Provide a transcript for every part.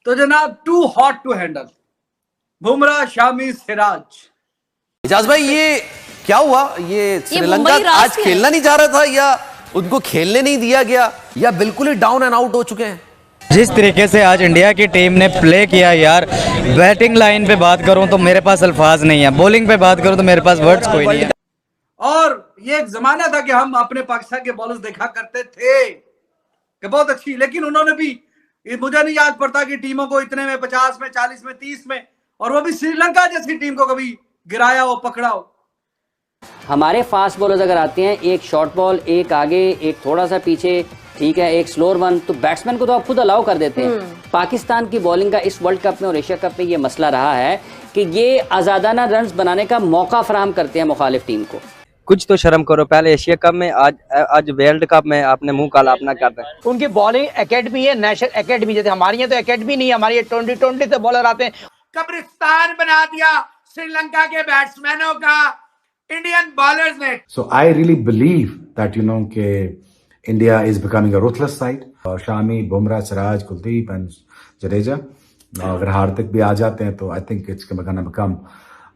तो जनाब too hot to handle, Bumrah, Shami, Siraj. Ijaz भाई ये क्या हुआ? ये श्रीलंका मुंबई राष्ट्र आज खेलना नहीं जा रहा था या उनको खेलने नहीं दिया गया या बिल्कुल ही डाउन एंड आउट हो चुके हैं? जिस तरीके से आज इंडिया की टीम ने प्ले किया यार, बैटिंग लाइन पे बात करूं तो मेरे पास अल्फाज नहीं है, बॉलिंग पे बात करूं तो मेरे पास वर्ड्स कोई नहीं है। और ये एक जमाना था कि हम अपने पाकिस्तान के बॉलर्स देखा करते थे कि बहुत अच्छी, लेकिन उन्होंने भी, मुझे नहीं याद पड़ता कि टीमों को इतने में 50 में 40 में 30 में, और वो भी श्रीलंका जैसी टीम को कभी गिराया हो, पकड़ा हो। हमारे फास्ट बॉलर्स अगर आते हैं, एक शॉर्ट बॉल, एक आगे, एक थोड़ा सा पीछे, ठीक है, एक स्लोअर वन, तो बैट्समैन को तो आप खुद अलाउ कर देते हैं। पाकिस्तान की बॉलिंग का इस वर्ल्ड कप में और एशिया कप में ये मसला रहा है कि ये आजादाना रन्स बनाने का मौका फराहम करते हैं मुखालिफ टीम को। कुछ तो शर्म करो, पहले एशिया कप में, आज वर्ल्ड कप में आपने मुंह काला अपना कर रहे हैं। उनकी बॉलिंग एकेडमी है, नेशनल एकेडमी, जैसे हमारी यहाँ तो एकेडमी नहीं है, हमारी ये 2020 से बॉलर आते हैं। कब्रिस्तान बना दिया श्रीलंका के बैट्समैनों का इंडियन बॉलर्स ने। So I really believe that कि India is becoming a ruthless side. Shami, Bumrah, Siraj, Kuldeep and Jadeja, अगर हार्दिक भी आ जाते हैं तो I think it's gonna become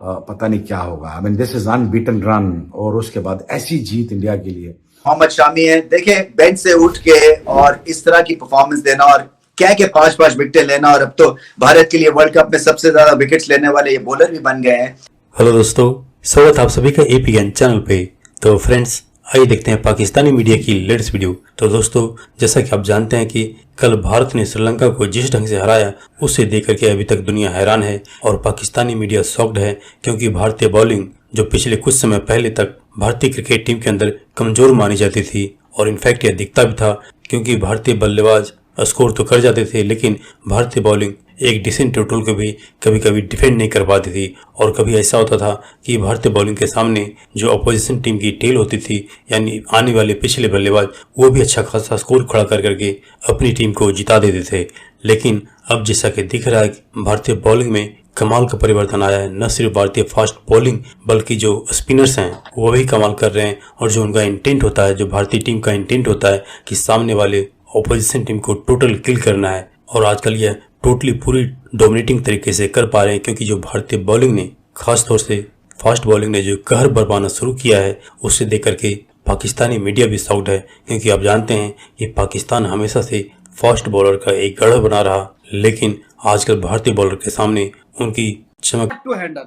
पता नहीं क्या होगा। I mean this is unbeaten run, और उसके बाद ऐसी जीत इंडिया के लिए। मोहम्मद शामी है, देखें बेंच से उठ के और इस तरह की परफॉर्मेंस देना और क्या के 5-5 विकेटें लेना, और अब तो भारत के लिए वर्ल्ड कप में सबसे ज्यादा विकेट्स लेने वाले ये बॉलर भी बन गए हैं। हेलो दोस्तों, स्वागत आप सभी का एपीएन चैनल पे। तो फ्रेंड्स, आइए देखते हैं पाकिस्तानी मीडिया की लेटेस्ट वीडियो। तो दोस्तों, जैसा कि आप जानते हैं कि कल भारत ने श्रीलंका को जिस ढंग से हराया, उससे देख करके अभी तक दुनिया हैरान है और पाकिस्तानी मीडिया शॉक्ड है, क्योंकि भारतीय बॉलिंग जो पिछले कुछ समय पहले तक भारतीय क्रिकेट टीम के अंदर कमजोर मानी जाती थी, और इनफैक्ट यह दिखता भी था, क्योंकि भारतीय बल्लेबाज स्कोर तो कर जाते थे, लेकिन भारतीय बॉलिंग एक डिसेंट टोटल को भी कभी कभी डिफेंड नहीं कर पाती थी। और कभी ऐसा होता था कि भारतीय बॉलिंग के सामने जो अपोजिशन टीम की टेल होती थी, यानी आने वाले पिछले बल्लेबाज, वो भी अच्छा खासा स्कोर खड़ा कर करके अपनी टीम को जिता देते थे। लेकिन अब जैसा कि दिख रहा है कि भारतीय बॉलिंग में कमाल का परिवर्तन आया है। न सिर्फ भारतीय फास्ट बॉलिंग, बल्कि जो स्पिनर्स हैं वो भी कमाल कर रहे हैं, और जो उनका इंटेंट होता है, जो भारतीय टीम का इंटेंट होता है कि सामने वाले ऑपोजिशन टीम को टोटल किल करना है, और आजकल यह टोटली पूरी डोमिनेटिंग तरीके से कर पा रहे हैं। क्योंकि जो भारतीय बॉलिंग ने, खासतौर से फास्ट बॉलिंग ने जो कहर बरपाना शुरू किया है, उससे देख करके पाकिस्तानी मीडिया भी शॉक्ड है। क्योंकि आप जानते हैं कि पाकिस्तान हमेशा से फास्ट बॉलर का एक गढ़ बना रहा, लेकिन आजकल भारतीय बॉलर के सामने उनकी चमक। To handle,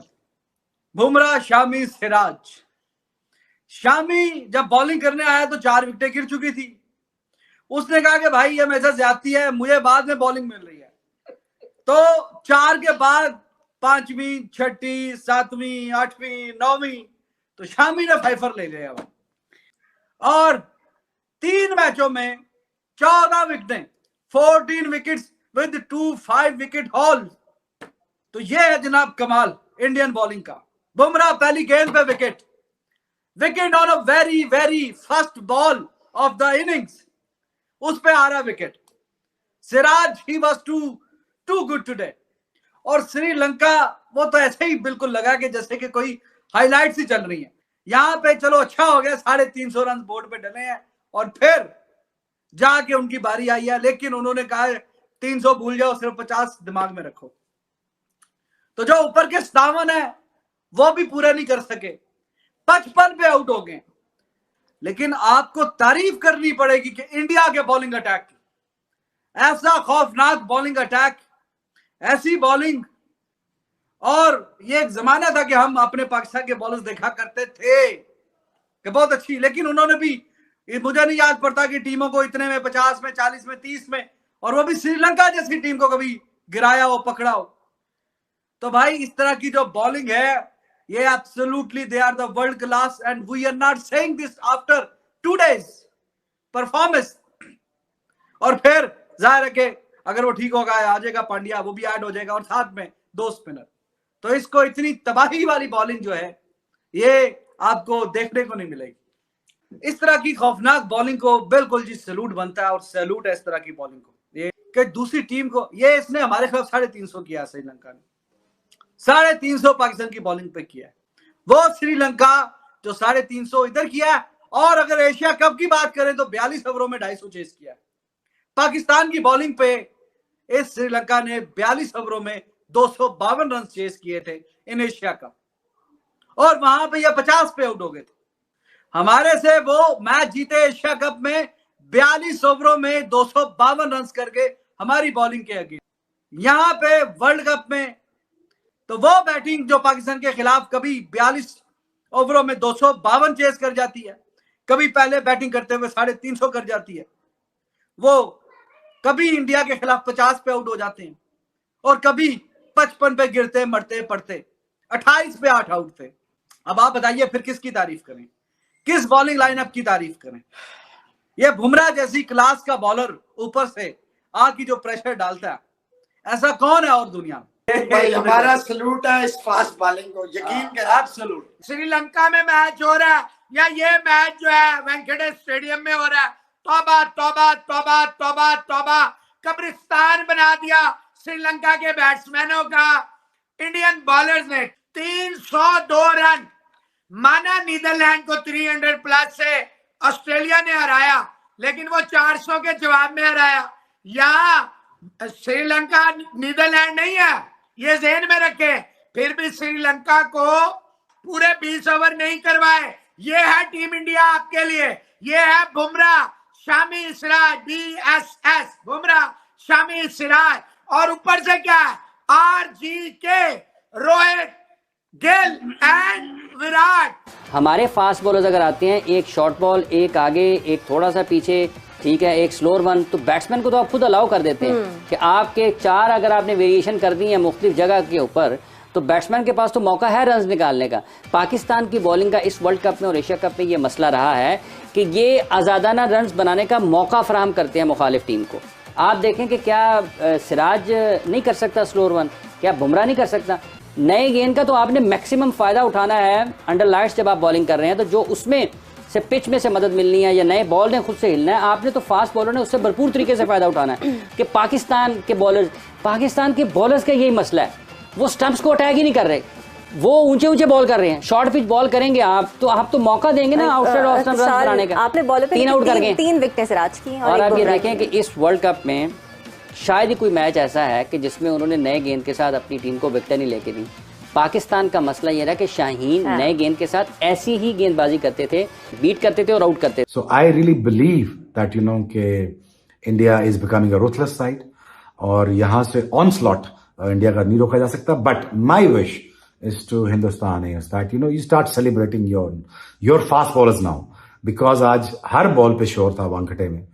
Bumrah, Shami, Siraj. शामी जब बॉलिंग करने आया तो 4 विकेटें गिर चुकी थी। उसने कहा कि भाई ये मेरे साथ ज्यादती है, मुझे बाद में बॉलिंग मिल रही है। तो 4 के बाद 5वीं, 6वीं, 7वीं, 8वीं, 9वीं, तो शामी ने फाइफर ले लिया और 3 मैचों में 14 विकेटें, 14 विकेट्स विद 2 5 विकेट हॉल। तो ये है जनाब कमाल इंडियन बॉलिंग का। बुमराह पहली गेंद पे wicket, wicket on a very very first ball of the innings, उस पे आ रहा wicket. Siraj he was too good today. और श्रीलंका, वो तो ऐसे ही बिल्कुल लगा कि जैसे कि कोई हाइलाइट्स ही चल रही है। यहां पे चलो अच्छा हो गया, 350 रन बोर्ड पे डले हैं और फिर जाके उनकी बारी आई है, लेकिन उन्होंने कहा 300 भूल जाओ, सिर्फ 50 दिमाग में रखो। तो जो ऊपर के 57 है वो भी पूरे नहीं कर सके, 55 पे आउट हो गए। लेकिन आपको तारीफ करनी पड़ेगी कि इंडिया के बॉलिंग अटैक की, ऐसा खौफनाक बॉलिंग अटैक, ऐसी बॉलिंग। और ये एक जमाना था कि हम अपने पाकिस्तान के बॉलर्स देखा करते थे कि बहुत अच्छी, लेकिन उन्होंने भी, मुझे नहीं याद पड़ता कि टीमों को इतने में 50 में 40 में 30 में, और वो भी श्रीलंका जैसी टीम को कभी गिराया हो, पकड़ा हो। तो भाई इस तरह की जो बॉलिंग है, ये absolutely they are the world class, and we are not saying this after 2 days performance. और फिर जाहिर है कि अगर वो ठीक होगा, आ जाएगा पांड्या, वो भी ऐड हो जाएगा, और साथ में 2 स्पिनर। तो इसको इतनी तबाही वाली बॉलिंग जो है, ये आपको देखने को नहीं मिलेगी। इस तरह की खौफनाक बॉलिंग को बिल्कुल जी सैल्यूट बनता है, और सैल्यूट है इस तरह की बॉलिंग को। ये कि दूसरी टीम को, ये इसने हमारे खिलाफ 350 किया श्रीलंका ने, 350 पाकिस्तान की बॉलिंग पे किया है। वो श्रीलंका जो 350 इधर किया है, और अगर एशिया कप की बात करें तो 42 ओवरों में 250 चेस किया है। पाकिस्तान की बॉलिंग पे इस श्रीलंका ने 42 ओवरों में 252 रन चेस किए थे इन एशिया कप, और वहां पे ये 50 पे आउट हो गए थे। हमारे से वो मैच जीते एशिया कप में 42 ओवरों में 252 रन करके हमारी बॉलिंग के अगेंस्ट। यहां पे वर्ल्ड कप में तो वो बैटिंग जो पाकिस्तान के खिलाफ कभी 42 ओवरों में 252 चेस कर जाती है, कभी पहले बैटिंग करते हुए 350 कर जाती है, वो कभी इंडिया के खिलाफ 50 पे आउट हो जाते हैं, और कभी 55 पे गिरते मरते पड़ते 28 पे 8 आउट थे। अब आप बताइए फिर किसकी तारीफ करें, किस बॉलिंग लाइनअप की तारीफ करें? ये बुमराह जैसी क्लास का बॉलर ऊपर से आके जो प्रेशर डालता है, ऐसा कौन है और दुनिया में? भाई हमारा सलूट है इस फास्ट बॉलिंग को, यकीन करें। एब्सोल्यूट। श्रीलंका में मैच हो रहा है या ये मैच जो है वेंकटेश स्टेडियम में हो रहा है, तौबा तौबा तौबा तौबा तौबा, कब्रिस्तान बना दिया श्रीलंका के बैट्समैनों का। इंडियन बॉलर्स ने 302 रन माना, नीदरलैंड को 300 प्लस से ऑस्ट्रेलिया ने हराया, लेकिन वो 400 के जवाब में हराया। यहाँ श्रीलंका नीदरलैंड नहीं है, ये ज़हन में रखें। फिर भी श्रीलंका को पूरे 20 ओवर नहीं करवाए। ये है टीम इंडिया आपके लिए, ये है बुमराह, शामी, सिराज, BSS, बुमराह, शामी, सिराज, और ऊपर से क्या है, RGK, रोहित, गिल एंड विराट। हमारे फास्ट बॉलर्स अगर आते हैं, एक शॉर्ट बॉल, एक आगे, एक थोड़ा सा पीछे, ठीक है, एक स्लोअर वन, तो बैट्समैन को तो आप खुद अलाउ कर देते हैं कि आपके 4 अगर आपने वेरिएशन कर दी है मुख्तलिफ जगह के ऊपर, तो बैट्समैन के पास तो मौका है रन निकालने का। पाकिस्तान की बॉलिंग का इस वर्ल्ड कप में और एशिया कप में ये मसला रहा है कि ये आज़ादाना रन बनाने का मौका फराहम करते हैं मुखालिफ टीम को। आप देखें कि क्या सिराज नहीं कर सकता स्लोअर वन, क्या बुमराह नहीं कर सकता? नए गेंद का तो आपने मैक्सिमम फ़ायदा उठाना है अंडर लाइट्स जब आप बॉलिंग कर रहे हैं, तो जो उसमें से पिच में से मदद मिलनी है या नए बॉल ने खुद से हिलना है, आपने तो फास्ट बॉलर ने उससे भरपूर तरीके से फ़ायदा उठाना है। कि पाकिस्तान के बॉलर्स का यही मसला है, वो स्टंप्स को अटैक ही नहीं कर रहे, वो ऊंचे ऊंचे बॉल कर रहे हैं। शॉर्ट पिच बॉल करेंगे आप तो मौका देंगे ना आउटसाइड ऑफ स्टंप रन बनाने का। आपने बॉलर पे 3 आउट कर गए, 3 विकेटें सिराज की, और आप ये देखें कि इस वर्ल्ड कप में शायद ही कोई मैच ऐसा है कि जिसमें उन्होंने नए गेंद के साथ अपनी टीम को विकेट नहीं लेके दी। पाकिस्तान का मसला ये रहा कि शाहीन नए गेंद के साथ ऐसी ही गेंदबाजी करते थे, बीट करते थे और आउट करते थे। सो आई रियली बिलीव दैट के India is becoming a ruthless side, और यहां से ऑनस्लॉट इंडिया का नहीं रोका जा सकता। But my wish is to Hindustan is that you start celebrating your fast bowlers now, because आज हर बॉल पे शोर था वानखेड़े में,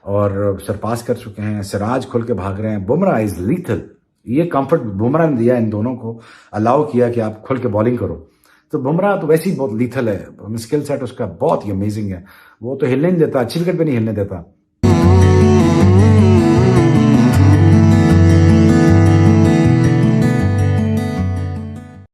और सरपास कर चुके हैं। सिराज खुल के भाग रहे हैं, बुमराह इज लीथल। ये कंफर्ट बुमराह ने दिया, इन दोनों को अलाउ किया कि आप खुल के बॉलिंग करो। तो बुमराह तो वैसे ही बहुत लीथल है, स्किल सेट उसका बहुत ही अमेजिंग है, वो तो हिलने नहीं देता, अच्छी विकेट पे नहीं हिलने देता।